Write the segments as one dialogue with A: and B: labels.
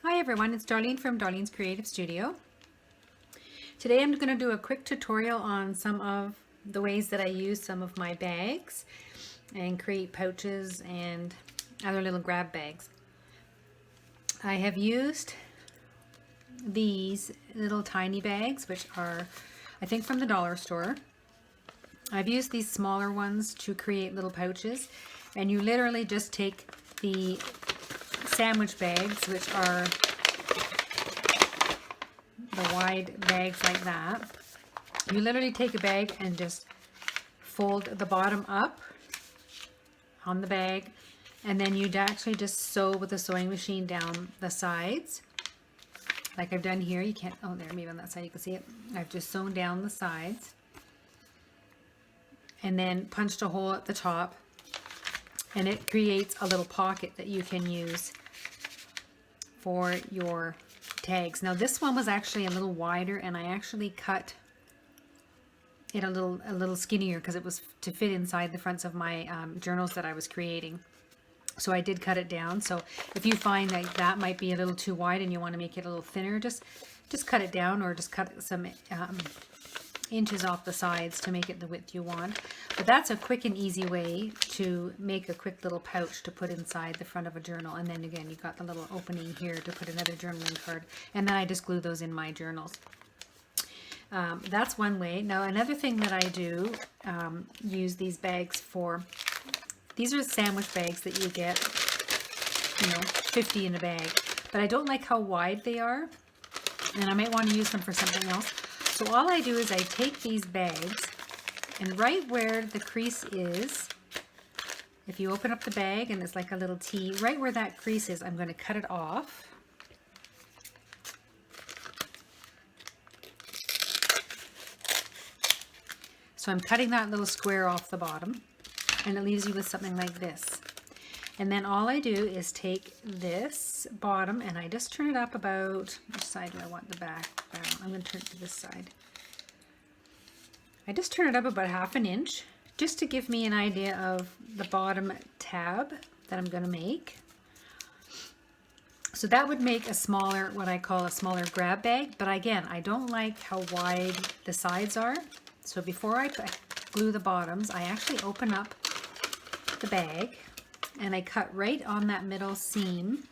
A: Hi everyone, it's Darlene from Darlene's Creative Studio. Today I'm going to do a quick tutorial on some of the ways that I use some of my bags and create pouches and other little grab bags. I have used these little tiny bags, which are I think from the dollar store. I've used these smaller ones to create little pouches, and you literally just take the sandwich bags, which are the wide bags like that. You literally take a bag and just fold the bottom up on the bag, and then you'd actually just sew with a sewing machine down the sides like I've done here. You can't, oh there, maybe on that side you can see it. I've just sewn down the sides and then punched a hole at the top, and it creates a little pocket that you can use for your tags. Now this one was actually a little wider, and I actually cut it a little skinnier because it was to fit inside the fronts of my journals that I was creating. So I did cut it down. So if you find that that might be a little too wide and you want to make it a little thinner, just cut it down, or just cut some inches off the sides to make it the width you want. But that's a quick and easy way to make a quick little pouch to put inside the front of a journal. And then again, you've got the little opening here to put another journaling card, and then I just glue those in my journals. That's one way. Now another thing that I do use these bags for, these are sandwich bags that you get, 50 in a bag, but I don't like how wide they are, and I might want to use them for something else. So all I do is I take these bags, and right where the crease is, if you open up the bag and it's like a little T, right where that crease is, I'm going to cut it off. So I'm cutting that little square off the bottom, and it leaves you with something like this. And then all I do is take this bottom and I just turn it up about, which side do I want the back? I'm going to turn it to this side. I just turn it up about 1/2 inch just to give me an idea of the bottom tab that I'm going to make. So that would make a smaller, what I call a smaller grab bag. But again, I don't like how wide the sides are. So before I glue the bottoms, I actually open up the bag and I cut right on that middle seam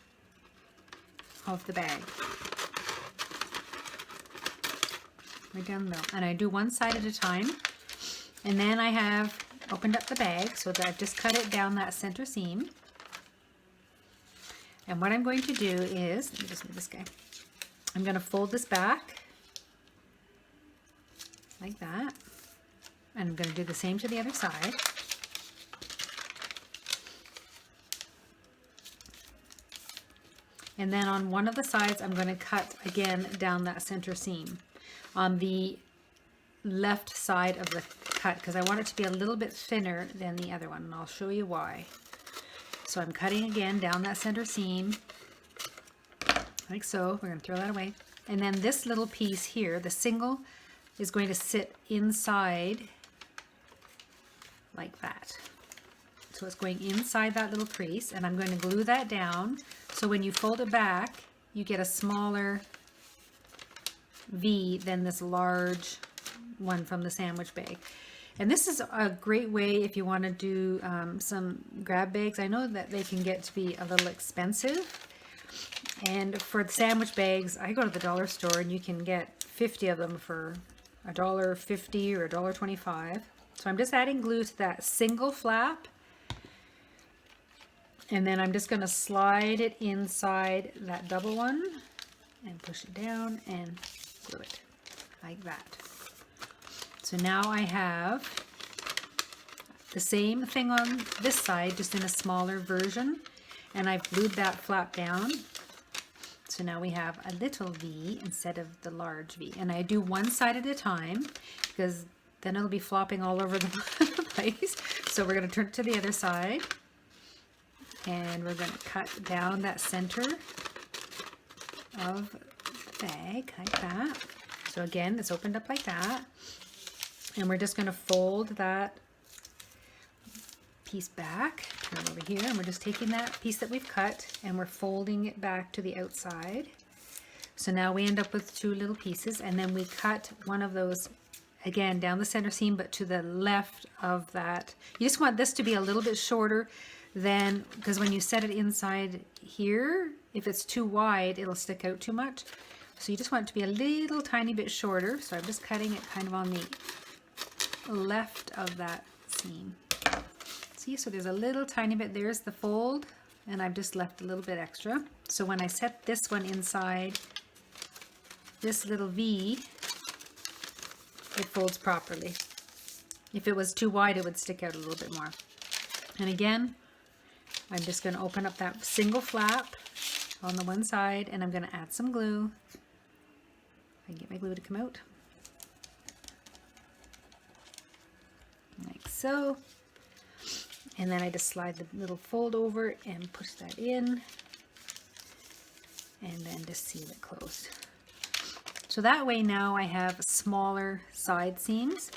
A: of the bag, right down the middle, and I do one side at a time. And then I have opened up the bag so that I've just cut it down that center seam. And what I'm going to do is, let me just move this guy, I'm going to fold this back like that, and I'm going to do the same to the other side. And then on one of the sides, I'm going to cut again down that center seam on the left side of the cut, because I want it to be a little bit thinner than the other one, and I'll show you why. So I'm cutting again down that center seam, like so. We're going to throw that away. And then this little piece here, the single, is going to sit inside like that. So it's going inside that little crease, and I'm going to glue that down. So when you fold it back, you get a smaller V than this large one from the sandwich bag. And this is a great way if you want to do some grab bags. I know that they can get to be a little expensive. And for the sandwich bags, I go to the dollar store and you can get 50 of them for $1.50 or $1.25. So I'm just adding glue to that single flap. And then I'm just going to slide it inside that double one and push it down and glue it like that. So now I have the same thing on this side, just in a smaller version, and I've glued that flap down. So now we have a little V instead of the large V. And I do one side at a time, because then it'll be flopping all over the place. So we're going to turn it to the other side. And we're going to cut down that center of the bag like that. So again, it's opened up like that. And we're just going to fold that piece back, turn over here, and we're just taking that piece that we've cut and we're folding it back to the outside. So now we end up with two little pieces, and then we cut one of those again down the center seam, but to the left of that. You just want this to be a little bit shorter than, because when you set it inside here, if it's too wide, it'll stick out too much. So you just want it to be a little tiny bit shorter. So I'm just cutting it kind of on the left of that seam. See, so there's a little tiny bit, there's the fold, and I've just left a little bit extra. So when I set this one inside this little V, it folds properly. If it was too wide, it would stick out a little bit more. And again, I'm just going to open up that single flap on the one side, and I'm going to add some glue. I can get my glue to come out. Like so. And then I just slide the little fold over and push that in, and then just seal it closed. So that way now I have smaller side seams.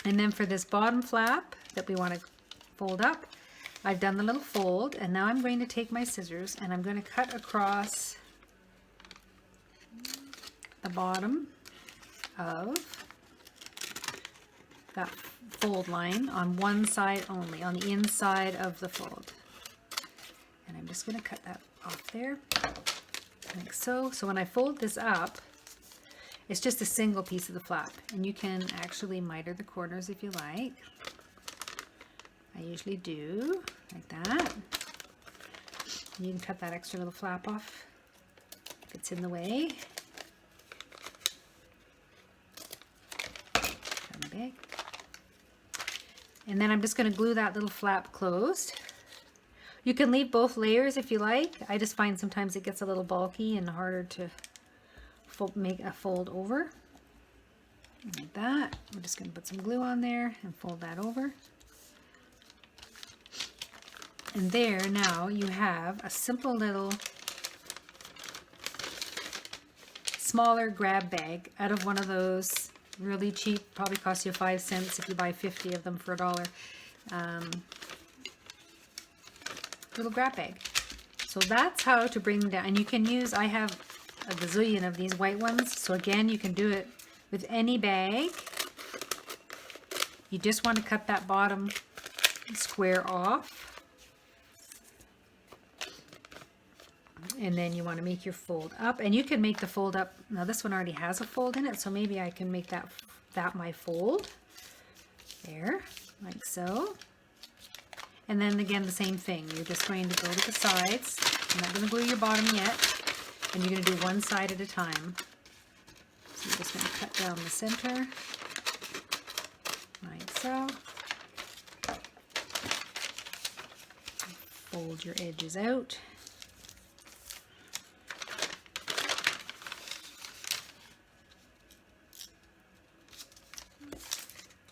A: And then for this bottom flap that we want to fold up, I've done the little fold, and now I'm going to take my scissors and I'm going to cut across the bottom of that fold line on one side only, on the inside of the fold. And I'm just going to cut that off there, like so. So when I fold this up, it's just a single piece of the flap, and you can actually miter the corners if you like. I usually do, like that. You can cut that extra little flap off if it's in the way. Come back. And then I'm just going to glue that little flap closed. You can leave both layers if you like. I just find sometimes it gets a little bulky and harder to make a fold over. Like that. I'm just going to put some glue on there and fold that over. And there, now you have a simple little smaller grab bag out of one of those really cheap, probably cost you 5 cents if you buy 50 of them for $1. Little grab bag. So that's how to bring down, and you can use, I have a gazillion of these white ones, so again you can do it with any bag. You just want to cut that bottom square off, and then you want to make your fold up, and you can make the fold up. Now this one already has a fold in it, so maybe I can make that my fold there, like so. And then again the same thing, you're just going to go to the sides. You're not going to glue your bottom yet, and you're going to do one side at a time. So you're just going to cut down the center like so. Fold your edges out.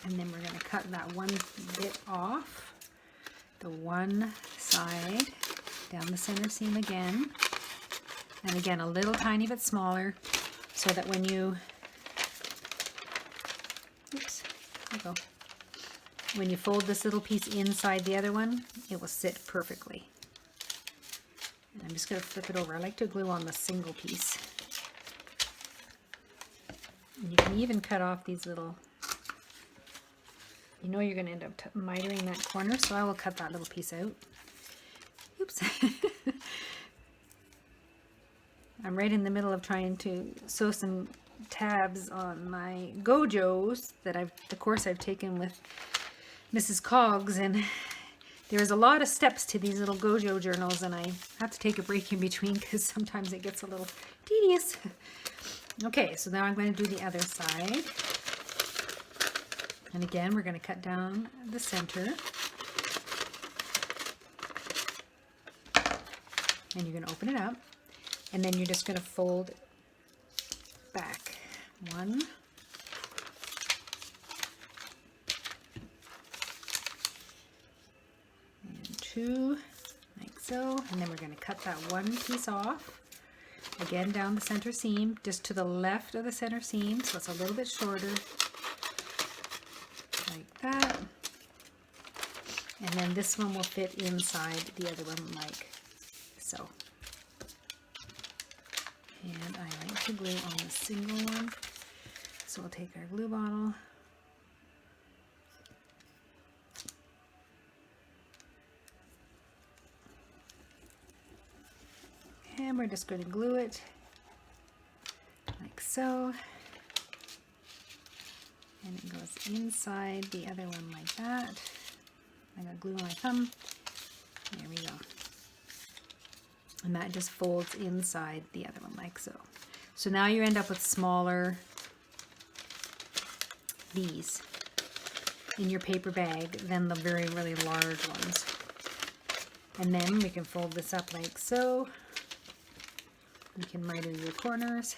A: And then we're going to cut that one bit off, the one side, down the center seam again. And again, a little tiny bit smaller, so that when you, oops, there you go. When you fold this little piece inside the other one, it will sit perfectly. And I'm just going to flip it over. I like to glue on the single piece. And you can even cut off these little, you know you're going to end up mitering that corner, so I will cut that little piece out. Oops. I'm right in the middle of trying to sew some tabs on my Gojos that the course I've taken with Mrs. Coggs, and there's a lot of steps to these little Gojo journals, and I have to take a break in between because sometimes it gets a little tedious. Okay, so now I'm going to do the other side. And again, we're going to cut down the center. And you're going to open it up. And then you're just going to fold back. 1. And 2. Like so. And then we're going to cut that one piece off. Again, down the center seam, just to the left of the center seam, so it's a little bit shorter. Like that. And then this one will fit inside the other one like so. And I like to glue on the single one. So we'll take our glue bottle. And we're just going to glue it like so. And it goes inside the other one like that. I got glue on my thumb. There we go. And that just folds inside the other one like so. So now you end up with smaller these in your paper bag than the really large ones. And then we can fold this up like so. You can miter your corners.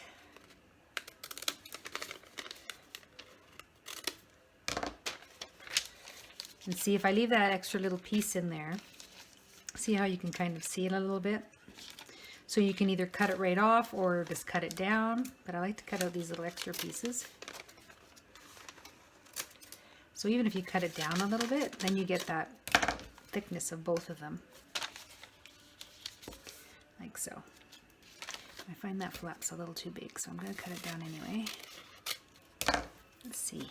A: And see, if I leave that extra little piece in there, see how you can kind of see it a little bit? So you can either cut it right off or just cut it down, but I like to cut out these little extra pieces. So even if you cut it down a little bit, then you get that thickness of both of them. Like so. I find that flap's a little too big, so I'm going to cut it down anyway. Let's see.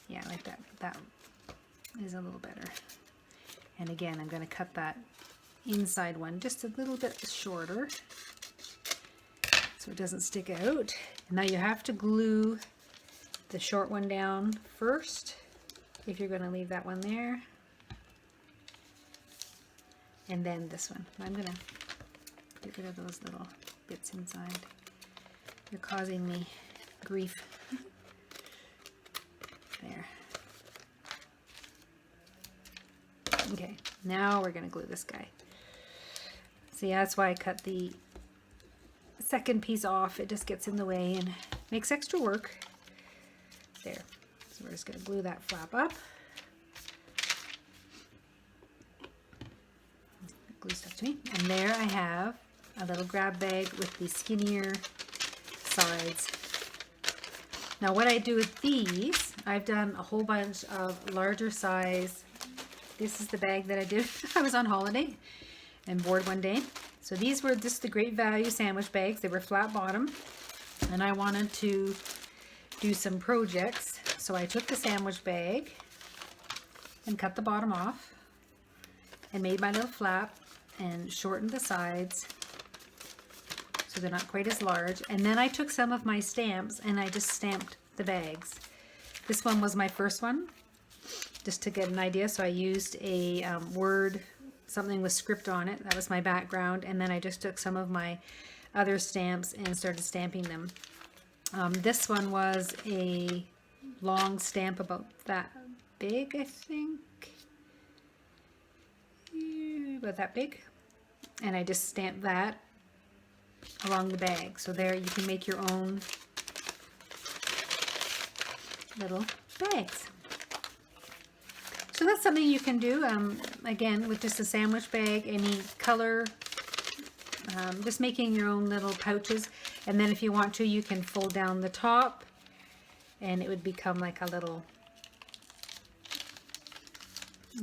A: Yeah, like that. That is a little better. And again, I'm going to cut that inside one just a little bit shorter so it doesn't stick out. And now you have to glue the short one down first if you're going to leave that one there. And then this one. I'm going to get rid of those little bits inside. You're causing me grief. There. Okay, now we're going to glue this guy. See, that's why I cut the second piece off. It just gets in the way and makes extra work. There. So we're just going to glue that flap up. Glue stuff to me. And there I have a little grab bag with the skinnier sides. Now what I do with these, I've done a whole bunch of larger size. This is the bag that I did. I was on holiday and bored one day. So these were just the Great Value sandwich bags. They were flat bottom and I wanted to do some projects. So I took the sandwich bag and cut the bottom off and made my little flap and shortened the sides so they're not quite as large. And then I took some of my stamps and I just stamped the bags. This one was my first one, just to get an idea. So I used a word, something with script on it. That was my background. And then I just took some of my other stamps and started stamping them. This one was a long stamp about that big, I think. About that big. And I just stamped that along the bag. So there you can make your own little bags. So that's something you can do, again, with just a sandwich bag, any color, just making your own little pouches. And then if you want to, you can fold down the top and it would become like a little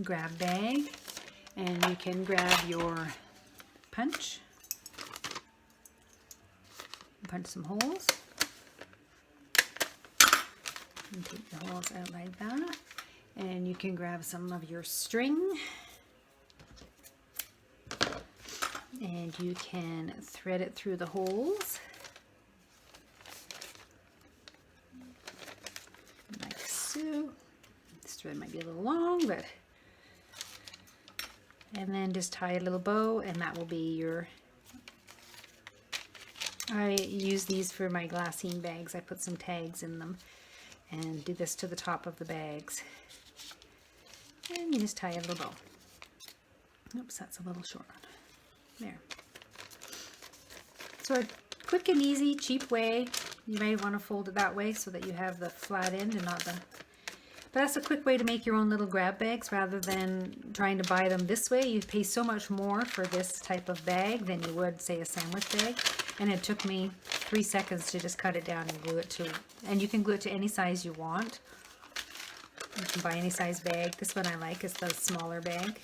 A: grab bag. And you can grab your punch and punch some holes. And take the holes out like that. And you can grab some of your string. And you can thread it through the holes. Like so. This thread might be a little long, but... And then just tie a little bow, and that will be your... I use these for my glassine bags. I put some tags in them and do this to the top of the bags. And you just tie a little bow. Oops, that's a little short. There. So a quick and easy, cheap way. You may want to fold it that way so that you have the flat end and not the... But that's a quick way to make your own little grab bags rather than trying to buy them this way. You pay so much more for this type of bag than you would, say, a sandwich bag. And it took me 3 seconds to just cut it down and glue it to, and you can glue it to any size you want. You can buy any size bag. This one I like is the smaller bag.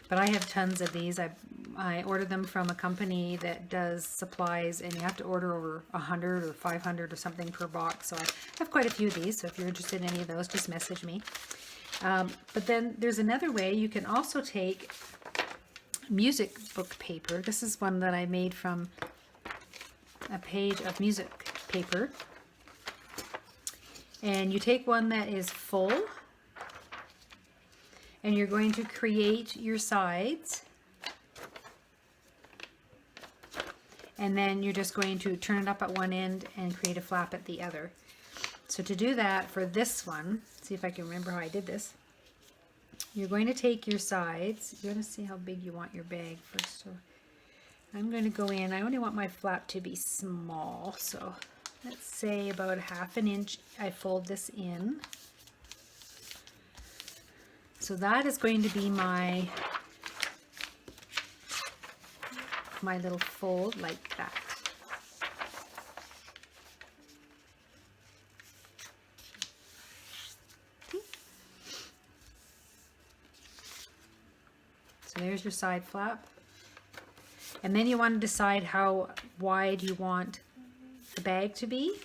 A: But I have tons of these. I ordered them from a company that does supplies, and you have to order over 100 or 500 or something per box. So I have quite a few of these. So if you're interested in any of those, just message me. But then there's another way. You can also take music book paper. This is one that I made from a page of music paper. And you take one that is full, and you're going to create your sides, and then you're just going to turn it up at one end and create a flap at the other. So to do that for this one, see if I can remember how I did this. You're going to take your sides. You're going to see how big you want your bag first. So I'm going to go in. I only want my flap to be small, so let's say about 1/2 inch. I fold this in. So that is going to be my little fold like that. Okay. So there's your side flap. And then you want to decide how wide you want the bag to be,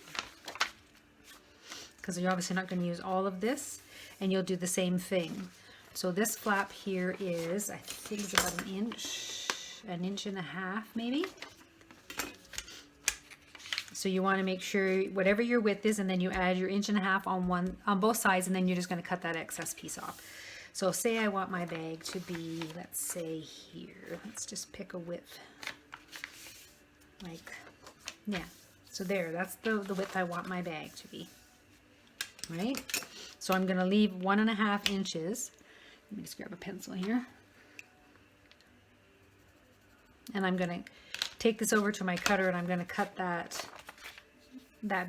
A: because you're obviously not going to use all of this, and you'll do the same thing. So this flap here is, I think it's about 1.5 inches maybe. So you want to make sure whatever your width is, and then you add your 1.5 inches on both sides, and then you're just going to cut that excess piece off. So say I want my bag to be, let's say here, let's just pick a width, like, yeah. So there, that's the width I want my bag to be, right? So I'm going to leave 1.5 inches. Let me just grab a pencil here. And I'm going to take this over to my cutter, and I'm going to cut that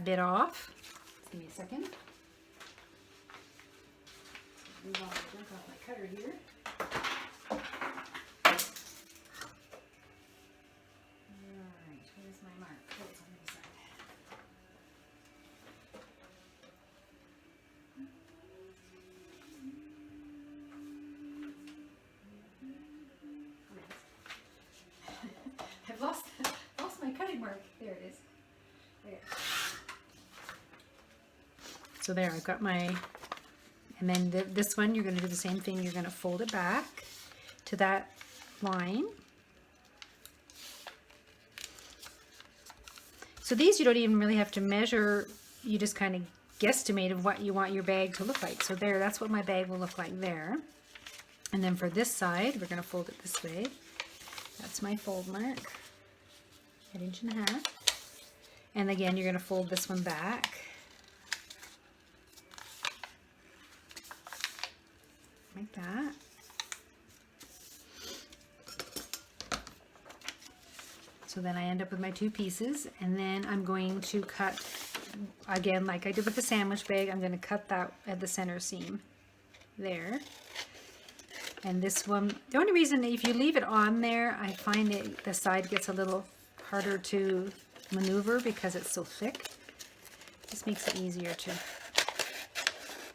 A: bit off. Give me a second. Move all the junk off my cutter here. Alright, where's my mark? Oh, it's on the other side. I've lost my cutting mark. There it is. There. So there, I've got my, and then this one, you're going to do the same thing. You're going to fold it back to that line. So these you don't even really have to measure. You just kind of guesstimate of what you want your bag to look like. So there, that's what my bag will look like there. And then for this side, we're going to fold it this way. That's my fold mark, 1.5 inches. And again, you're going to fold this one back. Like that. So then I end up with my 2 pieces, and then I'm going to cut, again, like I did with the sandwich bag, I'm going to cut that at the center seam there. And this one, the only reason if you leave it on there, I find that the side gets a little harder to maneuver because it's so thick. This makes it easier to,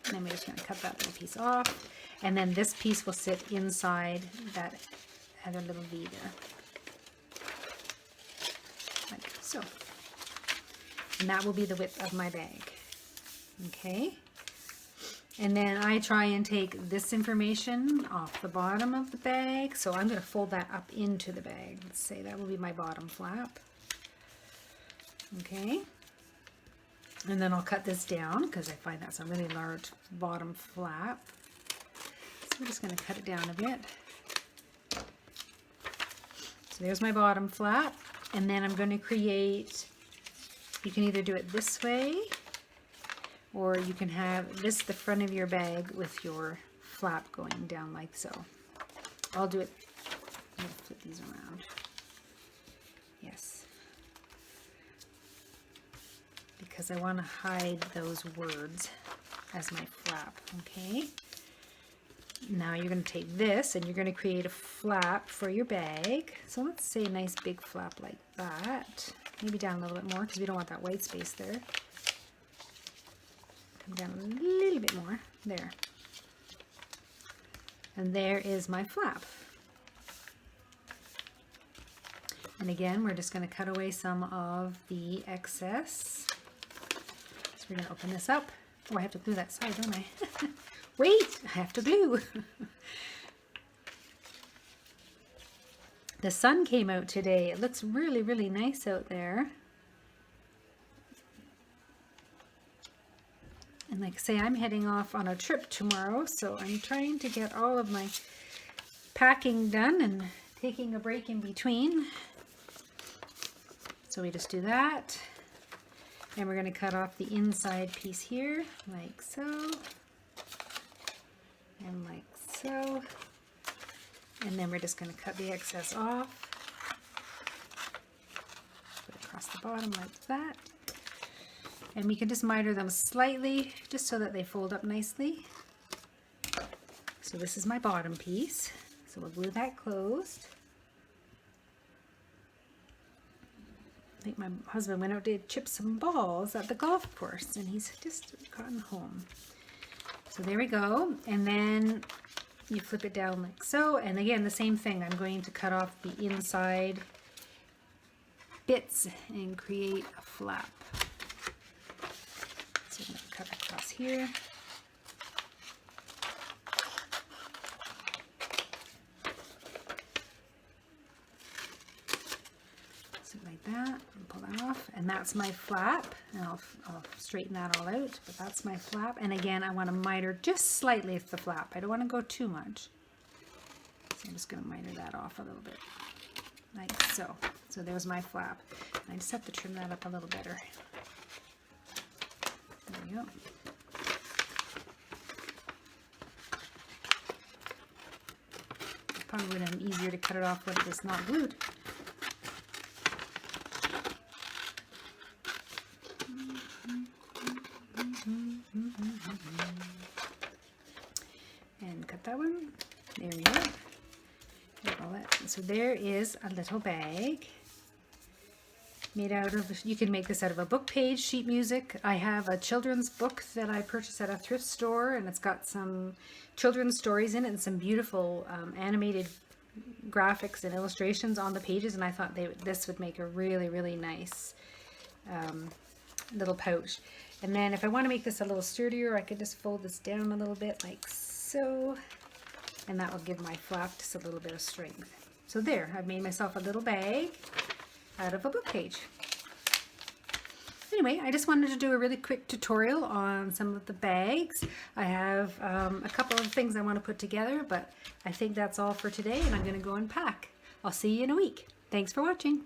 A: and then we're just going to cut that little piece off. And then this piece will sit inside that other little V there. Like so. And that will be the width of my bag. Okay. And then I try and take this information off the bottom of the bag. So I'm going to fold that up into the bag. Let's say that will be my bottom flap. Okay. And then I'll cut this down because I find that's a really large bottom flap. So I'm just going to cut it down a bit. So there's my bottom flap. And then I'm going to create, you can either do it this way, or you can have this the front of your bag with your flap going down like so. I'll do it, I'm going to flip these around. Yes. Because I want to hide those words as my flap, okay? Now you're going to take this and you're going to create a flap for your bag. So let's say a nice big flap like that. Maybe down a little bit more because we don't want that white space there. Come down a little bit more. There. And there is my flap. And again, we're just going to cut away some of the excess. So we're going to open this up. Oh, I have to glue that side, don't I? Wait, I have to glue. The sun came out today. It looks really, really nice out there. And like I say, I'm heading off on a trip tomorrow, so I'm trying to get all of my packing done and taking a break in between. So we just do that. And we're going to cut off the inside piece here, like so. And like so. And then we're just going to cut the excess off. Put it across the bottom like that. And we can just miter them slightly, just so that they fold up nicely. So this is my bottom piece. So we'll glue that closed. I think my husband went out to chip some balls at the golf course, and he's just gotten home. So there we go. And then you flip it down like so. And again, the same thing. I'm going to cut off the inside bits and create a flap. So I'm going to cut across here. Like that, and pull that off, and that's my flap. And I'll straighten that all out, but that's my flap. And again, I want to miter just slightly with the flap. I don't want to go too much, so I'm just going to miter that off a little bit, like so. So there's my flap. I just have to trim that up a little better. There we go. Probably would have been easier to cut it off when it's not glued. And cut that one. There we go. So there is a little bag made out of, you can make this out of a book page, sheet music. I have a children's book that I purchased at a thrift store, and it's got some children's stories in it and some beautiful animated graphics and illustrations on the pages, and I thought this would make a really, really nice little pouch. And then if I want to make this a little sturdier, I could just fold this down a little bit like so, and that will give my flap just a little bit of strength. So there, I've made myself a little bag out of a book page. Anyway, I just wanted to do a really quick tutorial on some of the bags. I have a couple of things I want to put together, but I think that's all for today, and I'm going to go and pack. I'll see you in a week. Thanks for watching.